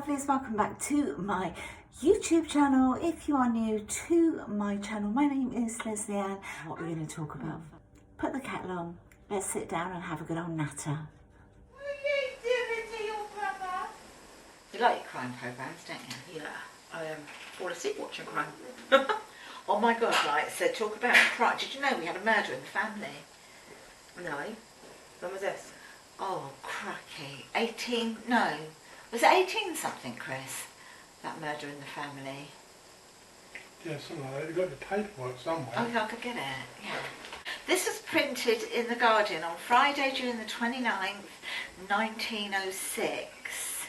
lovelies, welcome back to my YouTube channel. If you are new to my channel, my name is Leslie Ann. What we're going to talk about, put the kettle on, let's sit down and have a good old natter. What are you doing to your brother? You like your crime programmes, don't you? Yeah, I fall asleep watching crime. Oh my god, right, so talk about crime. Did you know we had a murder in the family? No. When was this? Oh, cracky. 18, no. Was it 18 something, Chris? That murder in the family. Yeah, something like that. You've got the paperwork somewhere. Oh, yeah, I could get it, yeah. This was printed in The Guardian on Friday, June the 29th, 1906.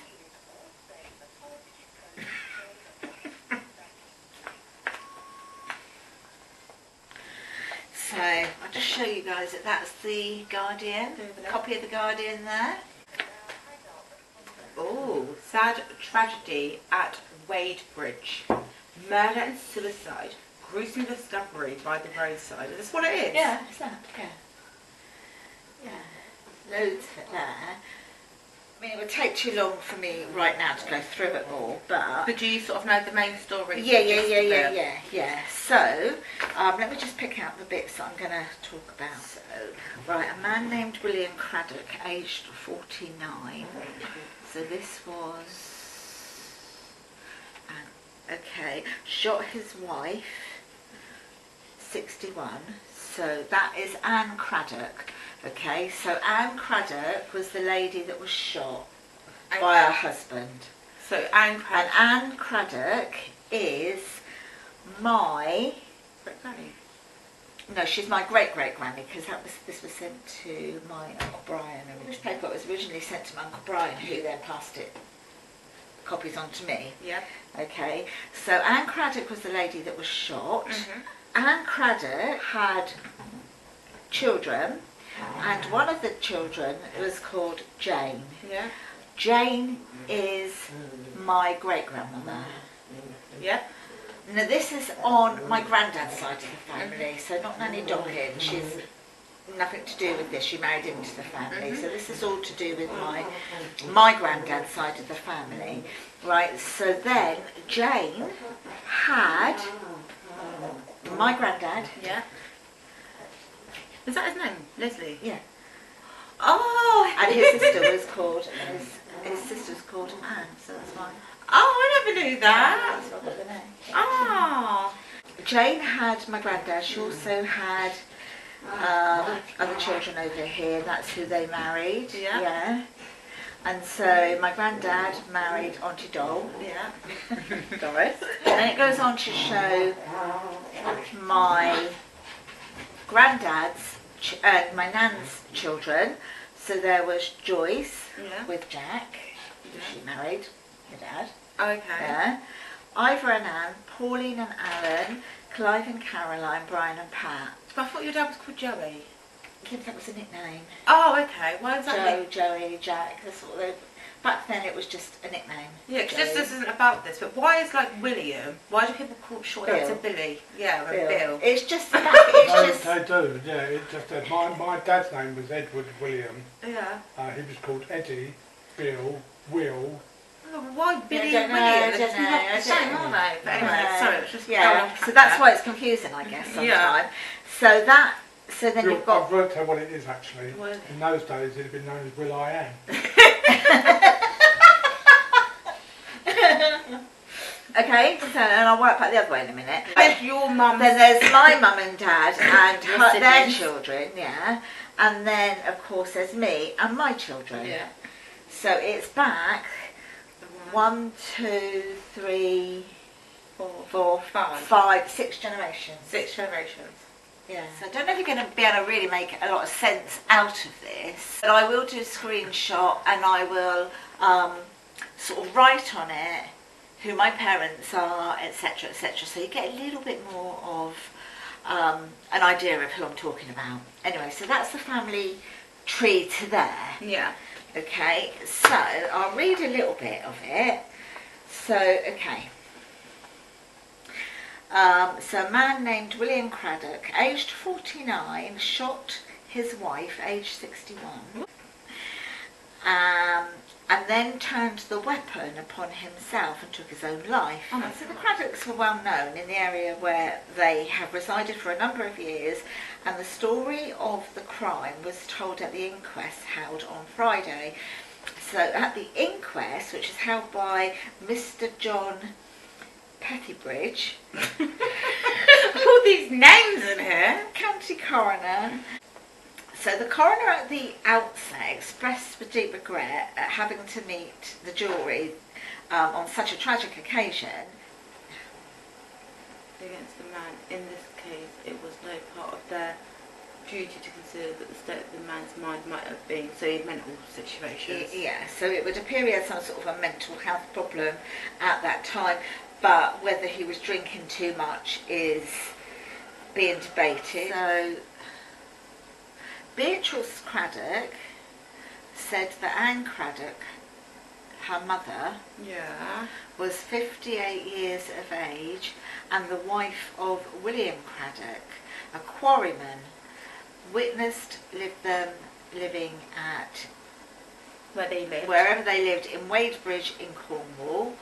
So, I'll just show you guys that that's The Guardian, copy of The Guardian there. Oh, sad tragedy at Wadebridge. Murder and suicide. Gruesome discovery by the roadside. Is this what it is? Yeah, it's that, yeah. Yeah, loads of it there. I mean, it would take too long for me right now to go through it all, but... But do you sort of know the main story? Yeah. So, let me just pick out the bits that I'm going to talk about. So, right, a man named William Craddock, aged 49. So this was... okay, shot his wife, 61. So that is Anne Craddock. Okay, so Anne Craddock was the lady that was shot by her husband. So Anne And Anne Craddock is my... Great Granny. No, she's my great-great granny, because this was sent to my Uncle Brian. And this paper was originally sent to my Uncle Brian, who then passed it, copies on to me. Yeah. Okay, so Anne Craddock was the lady that was shot. Anne Craddock had children, and one of the children was called Jane. Yeah. Jane is my great-grandmother. Yeah. Now this is on my granddad's side of the family, so not Nanny Doggin. She's nothing to do with this. She married into the family, so this is all to do with my granddad's side of the family, right? So then Jane had my granddad. Yeah. Is that his name? Leslie? Yeah. Oh! And his sister was called his sister's called Anne, so that's why. Oh, I never knew that. That's why I got the name. Oh. Jane had my granddad. She also had other children over here. That's who they married. Yeah. And so my granddad married Auntie Doll. Yeah. Doris. And then it goes on to show my granddad's my nan's children. So there was Joyce with Jack. She married her dad. Okay. Yeah. Ivor and Anne, Pauline and Alan, Clive and Caroline, Brian and Pat. But I thought your dad was called Joey. I think that was a nickname. Oh, okay. Why is that? Joey, Jack. That's what they. Back then it was just a nickname. Yeah, because this isn't about this. But why is like William? Why do people call short it to Billy? Yeah, or Bill. It's just the fact. It's They do. Yeah, it just my dad's name was Edward William. Yeah. He was called Eddie, Bill, Will. Oh, why Billy don't know, William? I don't It's know, not I the same, don't are know. they? But anyway, sorry, it's just so that's why it's confusing, I guess, sometimes. Yeah. So that. So then you've got. I've worked out what it is actually. What? In those days, it'd have been known as Will I Am. Okay, so and I'll work back the other way in a minute. There's your mum. Then there's my mum and dad and their siblings. children, yeah. And then, of course, there's me and my children. Yeah. So it's back 1, 2, 3, 4, 5, 6 generations. 6 generations. Yeah. So I don't know if you're going to be able to really make a lot of sense out of this, but I will do a screenshot and I will sort of write on it who my parents are, etc., etc. So you get a little bit more of an idea of who I'm talking about. Anyway, so that's the family tree to there. Yeah. Okay, so I'll read a little bit of it. So, okay. So a man named William Craddock, aged 49, shot his wife, aged 61. and then turned the weapon upon himself and took his own life. Oh my So the God. Craddocks were well known in the area where they have resided for a number of years, and the story of the crime was told at the inquest held on Friday. So at the inquest, which is held by Mr. John Wadebridge, All these names in here. County Coroner. So the coroner at the outset expressed the deep regret at having to meet the jury on such a tragic occasion. Against the man, in this case, it was no part of their duty to consider that the state of the man's mind might have been, so in mental situations. Yeah, so it would appear he had some sort of a mental health problem at that time, but whether he was drinking too much is being debated. So Beatrice Craddock said that Anne Craddock, her mother, Yeah. was 58 years of age and the wife of William Craddock, a quarryman. Witnessed them living at Where they lived. wherever they lived in Wadebridge in Cornwall.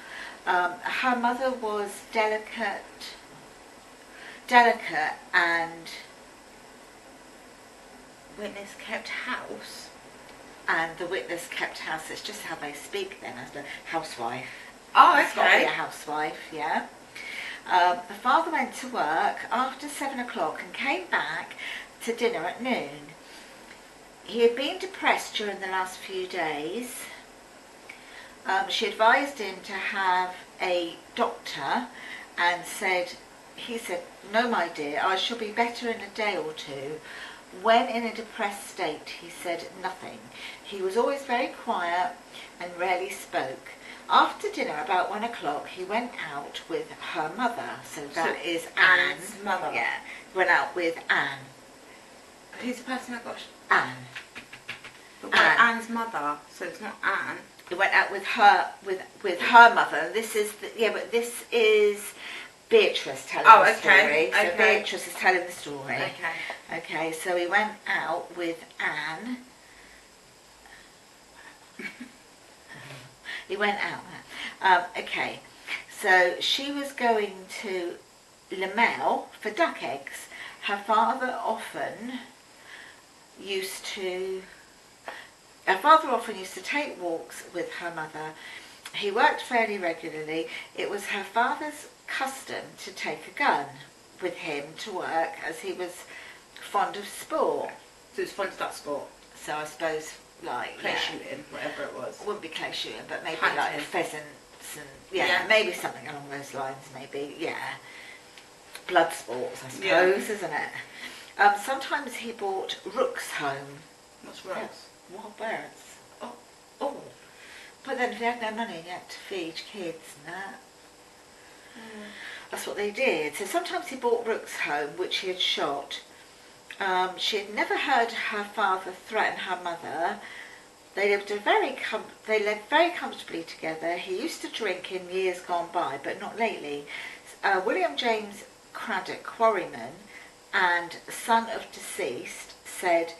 Her mother was delicate and Witness kept house. the witness kept house. It's just how they speak then, as the housewife. Oh, It's got to be okay. a housewife, yeah. The father went to work after 7 o'clock and came back to dinner at noon. He had been depressed during the last few days. She advised him to have a doctor and he said, "No, my dear, I shall be better in a day or two." When in a depressed state, he said nothing. He was always very quiet and rarely spoke. After dinner, about 1 o'clock, he went out with her mother. So that is Anne's Anne. mother. Yeah, went out with Anne. Who's the person that got Anne. Anne. Anne's mother, so it's not Anne. He went out with her mother. This is but this is Beatrice telling Oh, the okay, story. So okay. Beatrice is telling the story. Okay. Okay, so he went out with Anne. He went out. Okay, so she was going to Lamel for duck eggs. Her father often used to take walks with her mother. He worked fairly regularly. It was her father's custom to take a gun with him to work, as he was fond of sport. So it's fun to that sport. So I suppose like Clay shooting, whatever it was. It wouldn't be clay shooting, but maybe Hunting. like pheasants and Yeah. maybe something along those lines. Maybe blood sports, I suppose, Yeah. isn't it? Sometimes he brought rooks home. What's rocks? Wild birds. Oh. But then if they had no money, you had to feed kids and that. That's what they did. So sometimes he brought rooks home, which he had shot. She had never heard her father threaten her mother. They lived very comfortably together. He used to drink in years gone by, but not lately. William James Craddock, quarryman and son of deceased, said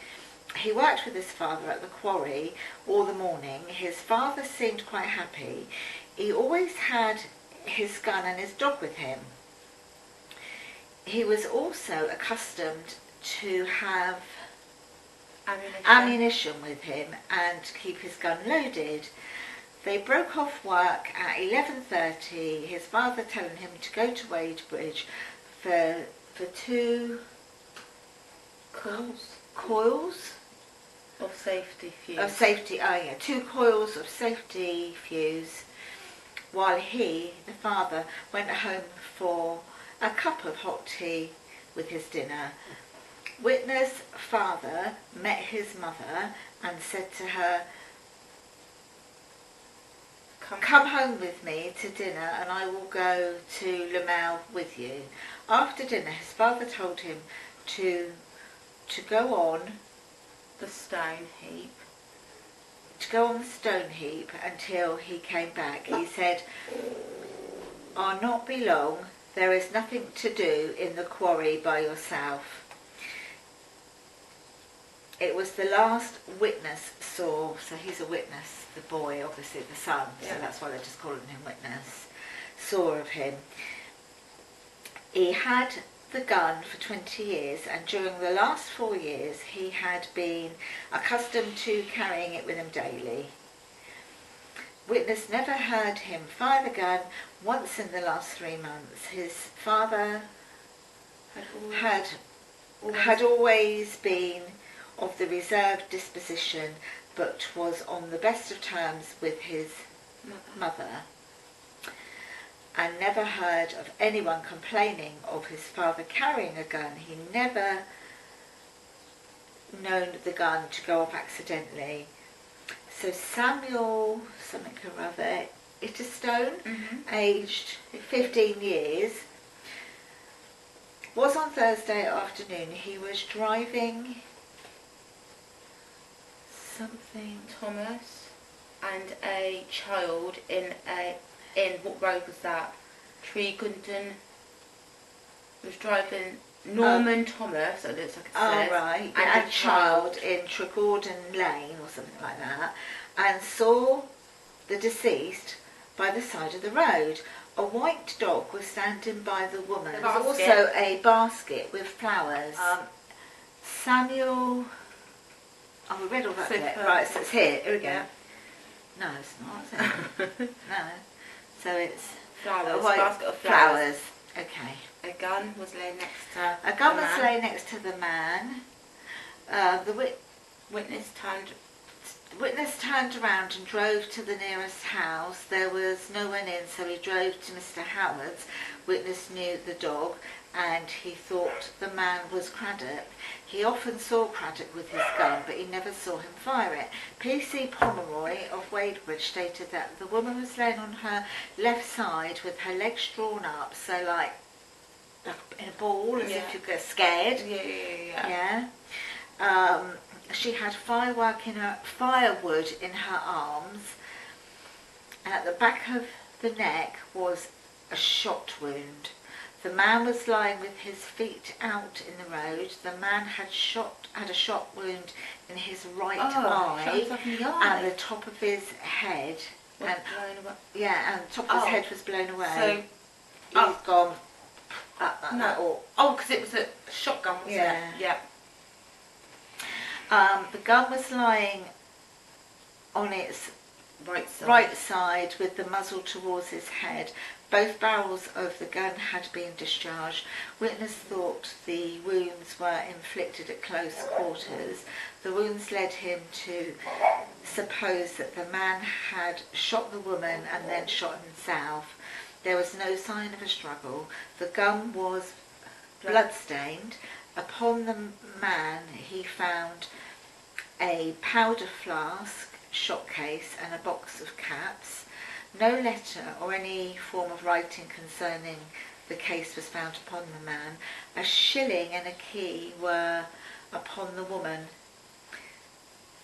he worked with his father at the quarry all the morning. His father seemed quite happy. He always had his gun and his dog with him. He was also accustomed to have ammunition with him and to keep his gun loaded. They broke off work at 11:30, his father telling him to go to Wadebridge for 2 coils Of safety fuse. of safety. 2 coils of safety fuse, while he, the father, went home for a cup of hot tea with his dinner. Witness father met his mother and said to her, "Come home with me to dinner and I will go to Lamel with you." After dinner, his father told him to go on The stone heap. the stone heap until he came back. He said, "I'll not be long. There is nothing to do in the quarry by yourself." It was the last witness saw, so he's a witness, the boy, obviously the son, so Yeah. that's why they're just calling him witness, saw of him. He had the gun for 20 years, and during the last 4 years he had been accustomed to carrying it with him daily. Witness never heard him fire the gun once in the last 3 months. His father had always been of the reserved disposition, but was on the best of terms with his mother, and never heard of anyone complaining of his father carrying a gun. He never known the gun to go off accidentally. So Samuel something or other, Itterstone, aged 15 years, was on Thursday afternoon. He was driving something. Thomas and a child in what road was that? Tregunton. Was driving Norman Thomas, it looks like it says. Oh right, and and a a child in Tregunton Lane or something like that, and saw the deceased by the side of the road. A white dog was standing by the woman. There was also a basket with flowers. Samuel. Oh, we read all that bit. Right, so it's here. Here we go. Yeah. No, it's not. Is it? No. So it's Flowers, a white basket of flowers. Okay. A gun was laid next to A gun the was man. laid next to the man. Witness turned around and drove to the nearest house. There was no one in, so he drove to Mr. Howard's. Witness knew the dog, and he thought the man was Craddock. He often saw Craddock with his gun, but he never saw him fire it. PC Pomeroy of Wadebridge stated that the woman was laying on her left side with her legs drawn up, so like in a ball, as if you get scared. Yeah. She had firewood in her arms, and at the back of the neck was a shot wound. The man was lying with his feet out in the road. The man had a shot wound in his right eye, and the top of his head, and the top of his head was blown away. So he's gone. Because it was a shotgun, wasn't it? Yeah. The gun was lying on its right side with the muzzle towards his head. Both barrels of the gun had been discharged. Witness thought the wounds were inflicted at close quarters. The wounds led him to suppose that the man had shot the woman and then shot himself. There was no sign of a struggle. The gun was bloodstained. Upon the man he found a powder flask, shot case, and a box of caps. No letter or any form of writing concerning the case was found upon the man. A shilling and a key were upon the woman.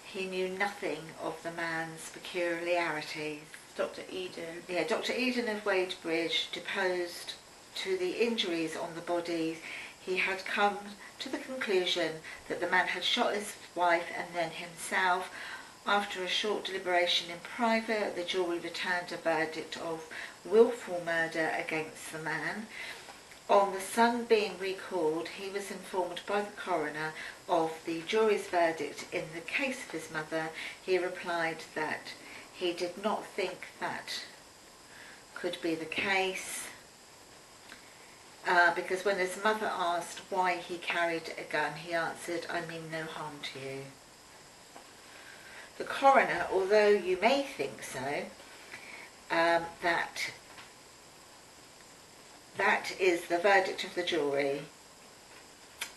He knew nothing of the man's peculiarities. Dr. Eden. Yeah, Dr. Eden of Wadebridge deposed to the injuries on the bodies. He had come to the conclusion that the man had shot his wife and then himself. After a short deliberation in private, the jury returned a verdict of willful murder against the man. On the son being recalled, he was informed by the coroner of the jury's verdict in the case of his mother. He replied that he did not think that could be the case, because when his mother asked why he carried a gun, he answered, "I mean no harm to you." The coroner, although you may think so, that is the verdict of the jury.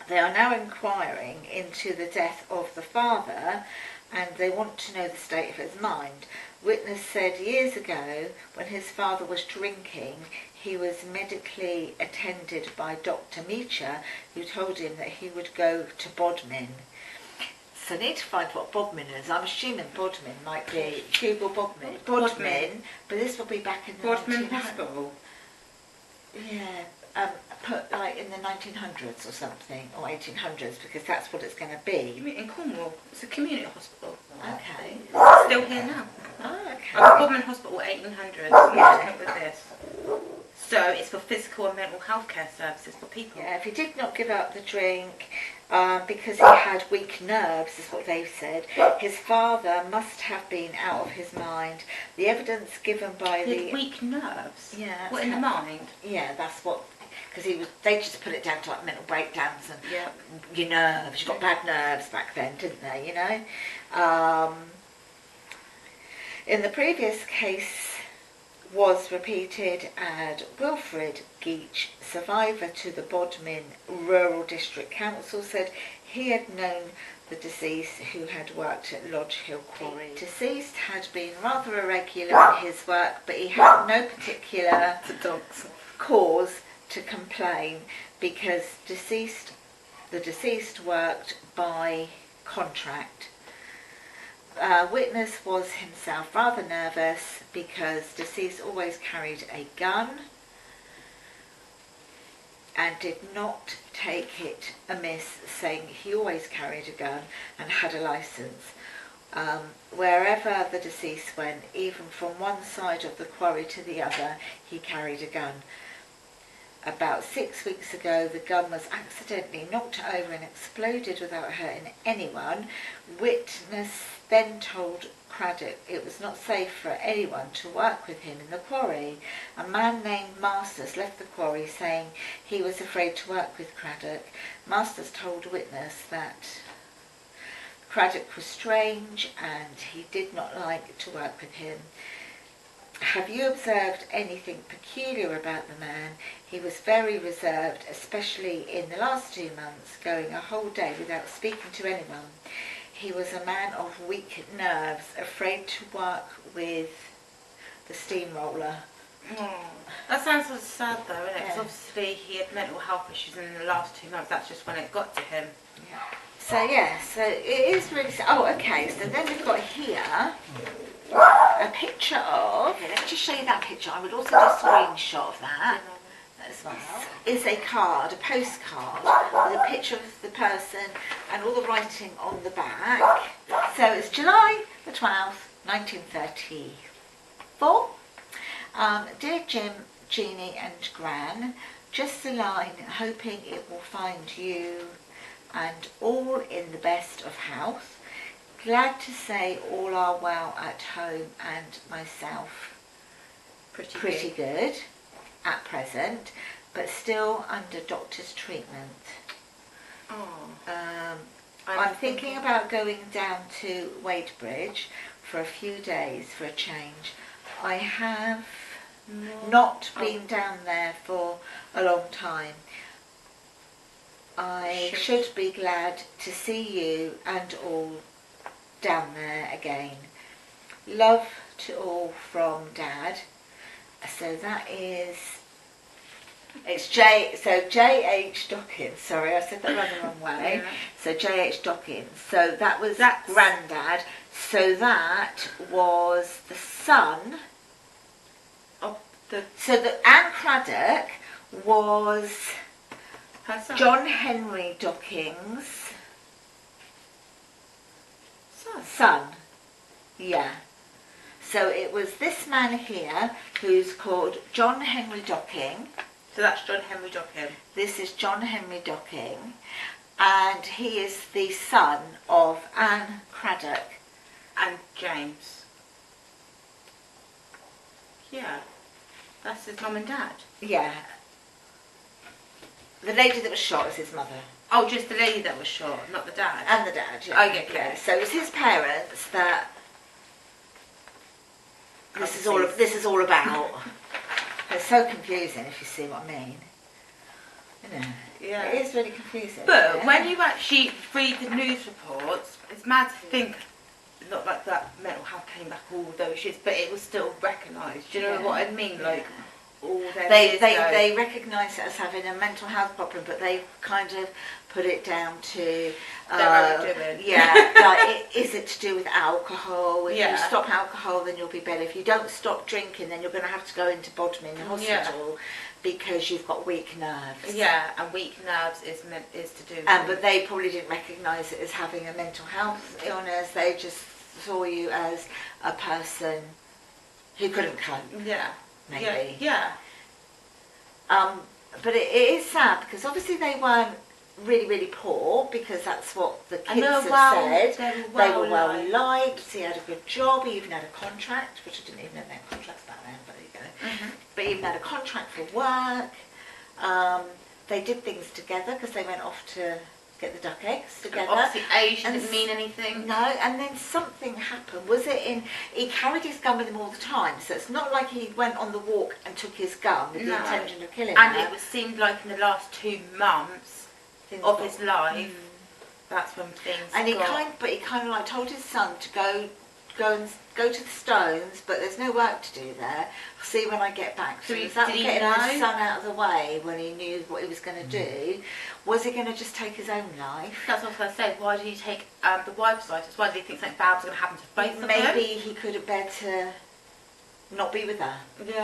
They are now inquiring into the death of the father, and they want to know the state of his mind. Witness said years ago, when his father was drinking, he was medically attended by Dr. Meacher, who told him that he would go to Bodmin. So I need to find what Bodmin is. I'm assuming Bodmin might be Google Bodmin. Bodmin, but this will be back in the Bodmin Hospital. Yeah, put like in the 1900s or something, or 1800s, because that's what it's going to be. You mean in Cornwall? It's a community hospital. Okay. still here now. Oh, okay. Bodmin Hospital, 1800s. Yeah. With this. So it's for physical and mental health care services for people. Yeah, if he did not give up the drink because he had weak nerves, is what they've said, his father must have been out of his mind. The evidence given by He had weak nerves? Yeah. What, in the mind? Yeah, that's what... Because they just put it down to like mental breakdowns and Yeah. your nerves. You got bad nerves back then, didn't they, you know? In the previous case was repeated, and Wilfred Geach, survivor to the Bodmin Rural District Council, said he had known the deceased who had worked at Lodge Hill Quarry. Deceased had been rather irregular in his work, but he had no particular cause to complain because the deceased worked by contract. Witness was himself rather nervous because deceased always carried a gun and did not take it amiss, saying he always carried a gun and had a licence. Wherever the deceased went, even from one side of the quarry to the other, he carried a gun. About 6 weeks ago, the gun was accidentally knocked over and exploded without hurting anyone. Witness then told Craddock it was not safe for anyone to work with him in the quarry. A man named Masters left the quarry saying he was afraid to work with Craddock. Masters told Witness that Craddock was strange and he did not like to work with him. Have you observed anything peculiar about the man? He was very reserved, especially in the last 2 months, going a whole day without speaking to anyone. He was a man of weak nerves, afraid to work with the steamroller. That sounds so sad though, isn't it? Because Yeah. obviously he had mental health issues in the last 2 months. That's just when it got to him. Yeah. So yeah, so it is really sad. Oh, okay, so then we've got here a picture of... Okay, let me just show you that picture. I would also do a screenshot of that. This one is a card, a postcard, with a picture of the person and all the writing on the back. So it's July the 12th, 1934. Dear Jim, Jeannie and Gran, just a line, hoping it will find you and all in the best of health. Glad to say all are well at home and myself pretty good at present, but still under doctor's treatment. I'm thinking about going down to Wadebridge for a few days for a change. I have not been down there for a long time. I should be glad to see you and all down there again. Love to all from Dad. So that is, it's J.H. Dockins, sorry I said that the wrong way. Yeah. So J.H. Dockins, so that's Grandad, so that was the son of the... So Anne Craddock was her son. John Henry Dockins' son. Yeah. So it was this man here who's called John Henry Docking. So that's John Henry Docking. This is John Henry Docking, and he is the son of Anne Craddock. And James. Yeah. That's his mum and dad. Yeah. The lady that was shot is his mother. Oh, just the lady that was shot, not the dad. And the dad, yeah. Oh, yeah. So it's his parents that this is all about. It's so confusing if you see what I mean. You know, Yeah. it is really confusing. But yeah. when you actually read the news reports, it's mad to think not like that mental health came back all those years, but it was still recognised. Do you know what I mean? Like all them years ago. They recognise it as having a mental health problem, but they kind of put it down to their own doing. Yeah, like is it to do with alcohol? If you Yeah. stop alcohol, then you'll be better. If you don't stop drinking, then you're going to have to go into Bodmin Hospital because you've got weak nerves. Yeah, and weak nerves is to do with... But they probably didn't recognise it as having a mental health illness. They just saw you as a person who couldn't cope, Yeah. maybe. Yeah. But it is sad because obviously they weren't really, really poor, because that's what the kids have said. They were well liked. He had a good job. He even had a contract, which I didn't even know they had contracts back then, but there you go. Mm-hmm. But he even had a contract for work. They did things together because they went off to get the duck eggs together. Obviously age And didn't mean anything. No, and then something happened. He carried his gun with him all the time, so it's not like he went on the walk and took his gun with the intention of killing and her. it seemed like in the last 2 months of his life, that's when things And he got... he kind of like told his son to go to the stones, but there's no work to do there. I'll see when I get back. So was that getting his son out of the way when he knew what he was going to do? Was he going to just take his own life? That's what I was going to say. Why did he take the wife's life? Why did he think something bad was going to happen to both of them? Maybe he could have bear to not be with her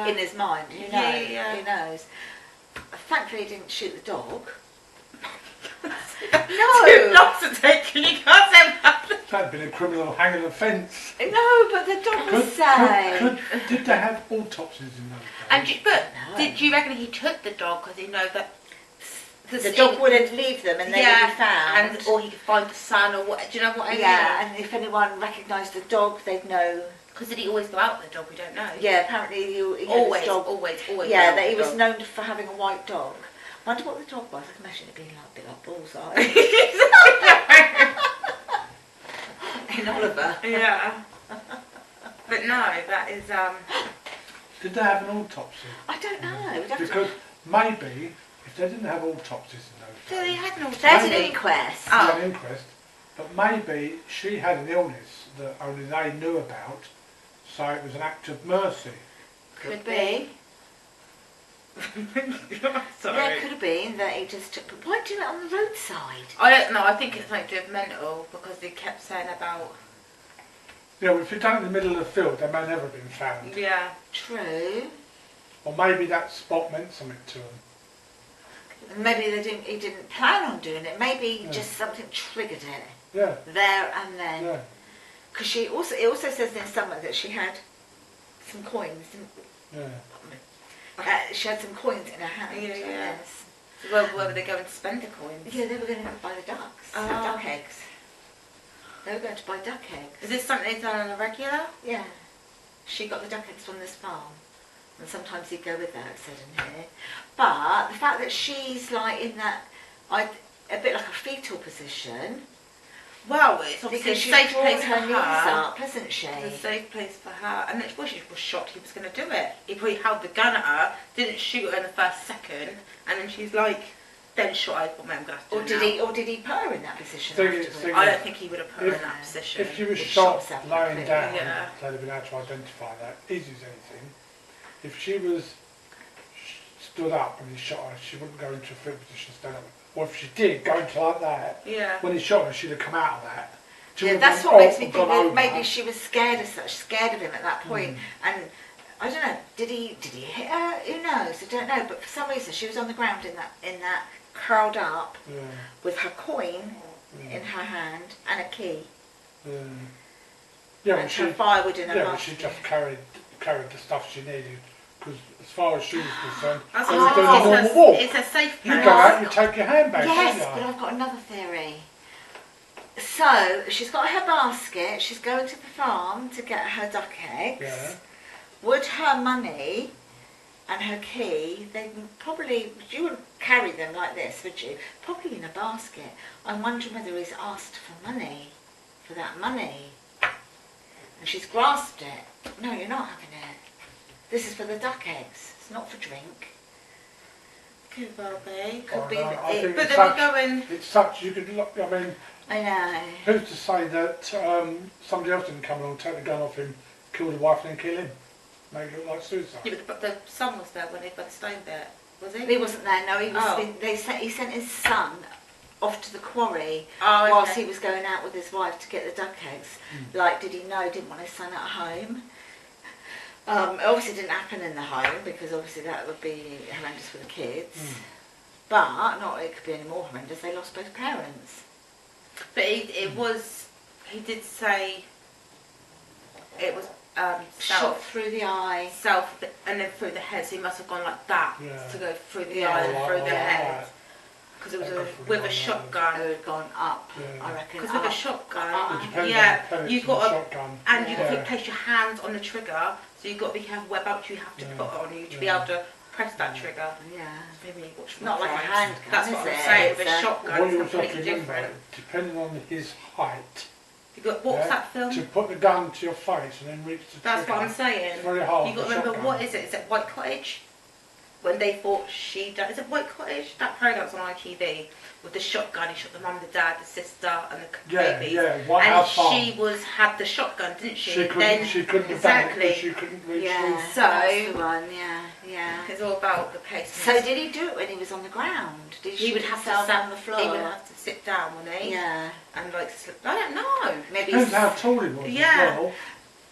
in his mind. Who knows? Yeah. Who knows? Thankfully, he didn't shoot the dog. No! 2 dogs are taken, you can't say that. That'd been a criminal hanging offence. No, but the dog was safe. Did they have autopsies in those days? Did you reckon he took the dog because he knows that the dog wouldn't leave them and they would be found? or he could find the son, or what? Do you know what I mean? Yeah, and if anyone recognised the dog, they'd know. Because did he always go out with the dog? We don't know. Yeah, apparently he had always, his dog. always. Yeah, that he was known for having a white dog. I wonder what the dog was. I can imagine it being like a bit like Bullseye. In Oliver. Yeah. But no, that is Did they have an autopsy? I don't know. Because maybe if they didn't have autopsies in those So days, they had an autopsy. There's an inquest. they had an inquest, but maybe she had an illness that only they knew about, so it was an act of mercy. Could be. Sorry. Yeah, it could have been that he just took. But why do it on the roadside? I don't know. I think it's something to do with mental, because they kept saying about. Yeah, well, if you're down in the middle of the field, they may never have been found. Yeah. True. Or maybe that spot meant something to them. Maybe he didn't plan on doing it. Maybe just something triggered it. Yeah. There and then. Yeah. Because it also says in somewhere that she had some coins. Yeah. She had some coins in her hand. Yeah. Yes. Well, where were they going to spend the coins? Yeah, they were going to buy the ducks. Duck eggs. They were going to buy duck eggs. Is this something they've done on a regular? Yeah. She got the duck eggs from this farm. And sometimes he'd go with her, it said in here. But the fact that she's like in that, a bit like a fetal position. Well, it's obviously a Because safe she's place brought for her knees her. up, hasn't she? It's a safe place for her. And then, well, she was shocked he was going to do it. He probably held the gun at her, didn't shoot her in the first second, and then she's like, then shot her. Well, I'm going to have to do it now. Or did he put her in that position Thing is- afterwards? I don't think he would have put her in that position. If she was He shot shot herself lying quickly, down, yeah. they'd have been able to identify that easy as anything. If she was stood up and he shot her, she wouldn't go into a fetal position stand up. Or if she did go into like that, Yeah. when he shot her, she'd have come out of that. She Yeah, would have that's gone what makes off me and think gone that over. maybe she was scared of him at that point. And I don't know, did he hit her? Who knows? I don't know. But for some reason she was on the ground in that curled up Yeah. with her coin in her hand and a key. Yeah, well, And she, her firewood in her yeah, well, basket. she just carried the stuff she needed. Because as far as she was concerned, That's they what were doing a I'm normal saying. walk. It's a safe You place. go out, you take your handbag, Yes, don't but you? I've got another theory. So she's got her basket. She's going to the farm to get her duck eggs. Yeah. Would her money and her key, you wouldn't carry them like this, would you? Probably in a basket. I'm wondering whether he's asked for money, for that money. And she's grasped it. No, you're not having it. This is for the duck eggs. It's not for drink. Could well be. Could Oh, be. no, I think But it's they were such- going. It's such, you could look, I mean, I know. who's to say that somebody else didn't come along, take the gun off him, kill the wife and then kill him? Make it look like suicide. Yeah, but the son was there when they got the stone bit, was he? He wasn't there. No, he was. Oh. He sent his son off to the quarry Oh, okay. whilst he was going out with his wife to get the duck eggs. Like, did he know he didn't want his son at home? It obviously didn't happen in the home because obviously that would be horrendous for the kids. But not it could be any more horrendous. They lost both parents. But it was. He did say Shot through the eye. and then through the head. So he must have gone like that to go through the Yeah. eye and through the Right. head. Because it was with a It shotgun. would have gone up, Yeah. I reckon. Because with a up. shotgun, It depends yeah, on the pellets you've and got the to, shotgun. and you Yeah. got to place your hands on the trigger. So you've got to be careful whereabouts you have to Yeah. put it on you to be Yeah. able to press that trigger. Yeah. Maybe you watch It's not like a Crimes. handgun, That's is what I'm it? saying. With It's a a- shotgun, What you it's also have to completely remember, different. depending on his height, You got what's yeah, that film? to put the gun to your face and then reach the That's trigger, what I'm saying. it's very hard. You got to with a remember shotgun. what is it? Is it White Cottage? When they thought she died, is it White Cottage? That program's on ITV with the shotgun. He shot the mum, the dad, the sister, and the babies. Yeah, one And house farm. she had the shotgun, didn't she? She couldn't have done it exactly. because she couldn't reach Yeah, So- that's the one, yeah. It's all about the pace. So did he do it when he was on the ground? Did He shoot would have to himself sit on the floor? He would have to sit down, wouldn't he? Yeah, And like slip. I don't know. maybe. Depends how tall he was Yeah. as well.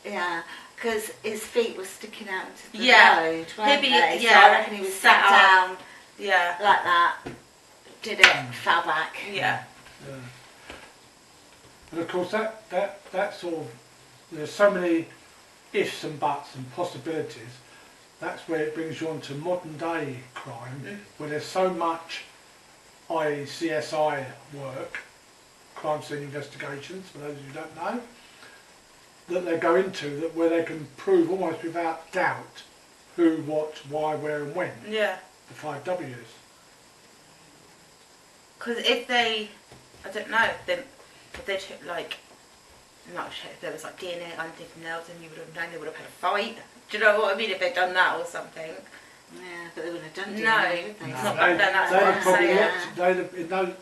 Yeah, because his feet were sticking out into the Yeah. road, weren't Maybe, they? yeah, So I reckon he was sat sat up. down Yeah. like that, did it, fell back. Yeah. Yeah. And of course that sort of, there's so many ifs and buts and possibilities. That's where it brings you on to modern day crime, where there's so much, i.e. CSI work, crime scene investigations, for those of you who don't know, that they go into, that where they can prove almost without doubt who, what, why, where and when, Yeah. the 5 W's. Because if they, I don't know, if they took like, not sure if there was like DNA underneath the nails, and you would have known they would have had a fight. Do you know what I mean? If they'd done that or something. Yeah, but they wouldn't have done No, DNA, would they? it's not back then, that's what I'm probably saying.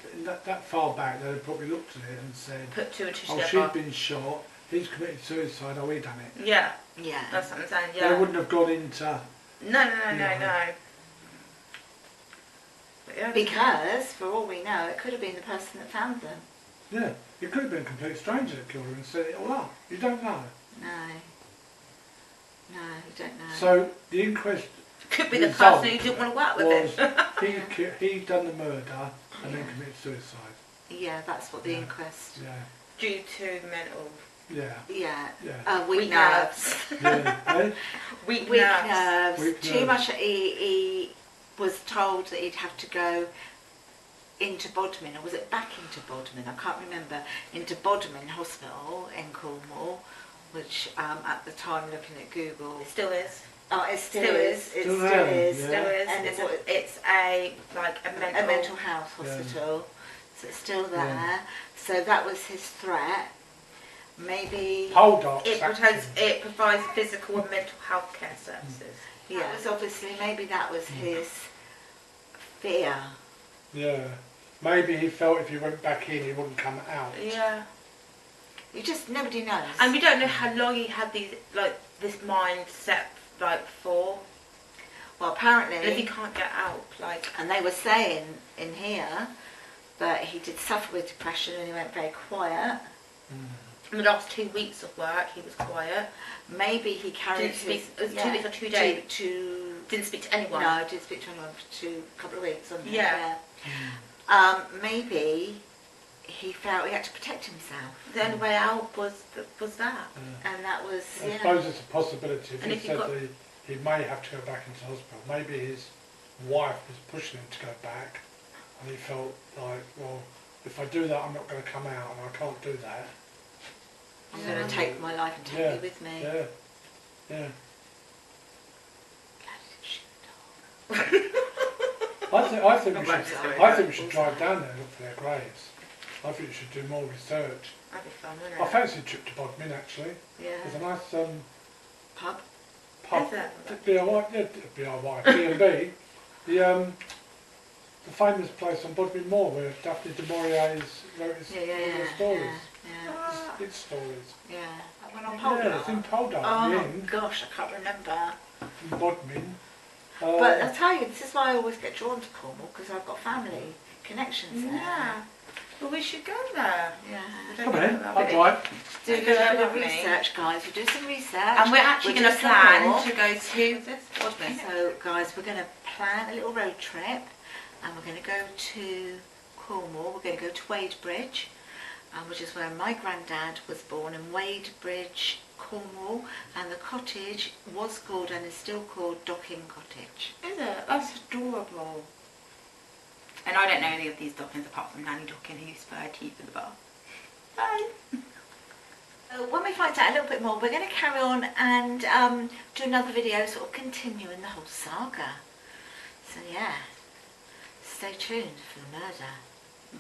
that far back, they'd have probably looked at it and said, Put two and two oh, together. she'd been shot, he's committed suicide, oh, he done it. Yeah, Yeah. that's what I'm saying. They Yeah. wouldn't have gone into, No. Yeah. But yeah. Because, for all we know, it could have been the person that found them. yeah, it could have been a complete stranger that killed her and set it all up. You don't know. No. No, you don't know. So the inquest Could be the result person who didn't want to work with was him. he done the murder and then committed suicide. Yeah, that's what the Yeah. inquest. Yeah, Due to mental yeah, Yeah. yeah. Weak Weak nerves. Yeah, eh? weak Weak nerves. nerves. Weak Too nerves. much. He was told that he'd have to go into Bodmin, or was it back into Bodmin? I can't remember. Into Bodmin Hospital in Cornwall, which at the time, looking at Google, It still is. oh, it still Still is. is. It Still still there, is. yeah. Still is. And It's a mental health hospital, so it's still there. Yeah. So that was his threat. Maybe. Poldark It sacked provides, him. it provides physical and mental health care services. Yeah, it was obviously, maybe that was his fear. Yeah. Maybe he felt if he went back in, he wouldn't come out. Yeah. You just, nobody knows. And we don't know how long he had these, like, this mind set, like, for. Well, And if he apparently, can't get out, like. and they were saying in here that he did suffer with depression and he went very quiet. In the last 2 weeks of work, he was quiet. Maybe he carried Didn't speak. his... It was 2 weeks or 2 days. Didn't speak to anyone. No, didn't speak to anyone for a couple of weeks, wasn't he? Yeah. Maybe he felt he had to protect himself. The only way out was that. And that was, I you know... suppose it's a possibility. If And he if you said got- that he may have to go back into hospital, maybe his wife was pushing him to go back, and he felt like, well, if I do that, I'm not going to come out, and I can't do that. I'm going to take my life and take Yeah, you with me. Yeah, yeah. I think we should drive down there and look for their graves. I think we should do more research. That'd be fun, wouldn't I it? fancy a trip to Bodmin actually. Yeah. There's a nice Pub? pub. Is there? DIY, yeah, DIY, B&B. The famous place on Bodmin Moor where Daphne du Maurier wrote his stories. Yeah. His stories. Yeah. That went on Yeah, it's in Poldark, Oh the inn, gosh, I can't remember. in Bodmin. But I'll tell you, this is why I always get drawn to Cornwall, because I've got family connections there. Yeah. Well, we should go there. Yeah. Come in, I'll drive. Do a Go bit there of with me. research, guys. We'll do some research. And we're actually We'll going do to some plan more. to go to this Bodmin. So, guys, we're going to plan a little road trip, and we're going to go to Cornwall. We're going to go to Wadebridge, which is where my granddad was born, in Wadebridge Cornwall, and the cottage was called and is still called Docking Cottage. Is it? That's adorable. And I don't know any of these Dockings apart from Nanny Docking, who used to put her teeth in the bath. Bye. When we find out a little bit more, we're going to carry on and do another video sort of continuing the whole saga. So yeah, stay tuned for the murder.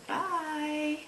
Bye.